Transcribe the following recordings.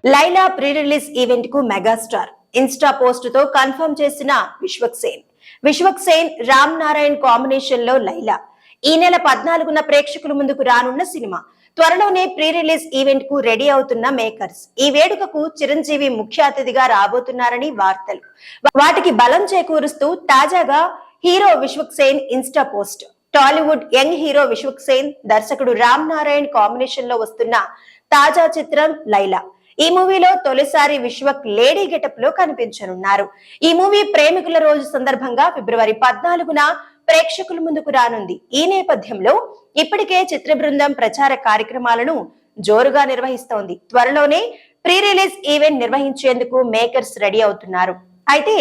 Laila pre release event కు megastar Insta post తో confirm చేసిన విశ్వక్ సేన్ రామ్ నారాయణ్ కాంబినేషన్ లో లైలా ఈ నెల 14న ప్రేక్షకుల ముందుకు రానున్న సినిమా. త్వరలోనే ప్రీ రిలీజ్ ఈవెంట్ కు రెడీ అవుతున్న మేకర్స్ ఈ వేడుకకు చిరంజీవి ముఖ్య అతిథిగా రాబోతున్నారని వార్తలు. వాటికి బలం చేకూరుస్తూ తాజాగా hero Vishwak Sen Insta post. Tollywood young hero Vishwak Sen దర్శకుడు రామ్ నారాయణ్ కాంబినేషన్ లో వస్తున్న తాజా చిత్రం లైలా. ఈ మూవీలో తొలిసారి విశ్వక్ లేడీ గెటప్ లో కనిపించనున్నారు. ఈ మూవీ ప్రేమికుల రోజు సందర్భంగా ఫిబ్రవరి 14న ప్రేక్షకుల ముందుకు రానుంది. ఈ నేపథ్యంలో ఇప్పటికే చిత్ర బృందం ప్రచార కార్యక్రమాలను జోరుగా నిర్వహిస్తోంది. త్వరలోనే ప్రీ రిలీజ్ ఈవెంట్ నిర్వహించేందుకు మేకర్స్ రెడీ అవుతున్నారు. అయితే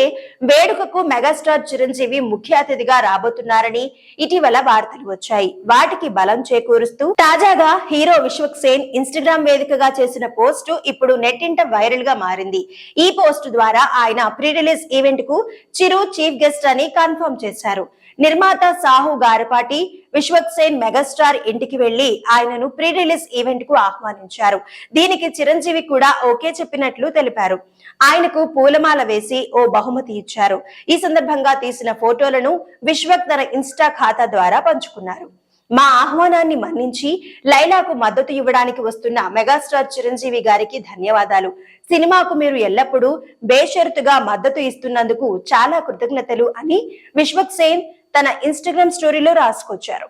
వేడుకకు మెగాస్టార్ చిరంజీవి ముఖ్య అతిథిగా రాబోతున్నారని ఇటీవల వార్తలు వచ్చాయి. వాటికి బలం చేకూరుస్తూ తాజాగా హీరో విశ్వక్ సేన్ ఇన్స్టాగ్రామ్ వేదికగా చేసిన పోస్టు ఇప్పుడు నెట్టింట వైరల్ గా మారింది. ఈ పోస్ట్ ద్వారా ఆయన ప్రీ రిలీజ్ ఈవెంట్ కు చిరు చీఫ్ గెస్ట్ అని కన్ఫర్మ్ చేశారు. నిర్మాత సాహు గారపాటి విశ్వక్ సేన్ మెగాస్టార్ ఇంటికి వెళ్లి ఆయనను ప్రీ రిలీజ్ ఈవెంట్ కు ఆహ్వానించారు. దీనికి చిరంజీవి కూడా ఓకే చెప్పినట్లు తెలిపారు. ఆయనకు పూలమాల వేసి ఓ బహుమతి ఇచ్చారు. ఈ సందర్భంగా తీసిన ఫోటోలను విశ్వక్ తన ఇన్స్టా ఖాతా ద్వారా పంచుకున్నారు. మా ఆహ్వానాన్ని మన్నించి లైలాకు మద్దతు ఇవ్వడానికి వస్తున్న మెగాస్టార్ చిరంజీవి గారికి ధన్యవాదాలు. సినిమాకు మీరు ఎల్లప్పుడూ బేషరతుగా మద్దతు ఇస్తున్నందుకు చాలా కృతజ్ఞతలు అని విశ్వక్ సేన్ తన ఇన్స్టాగ్రామ్ స్టోరీలో రాసుకొచ్చారు.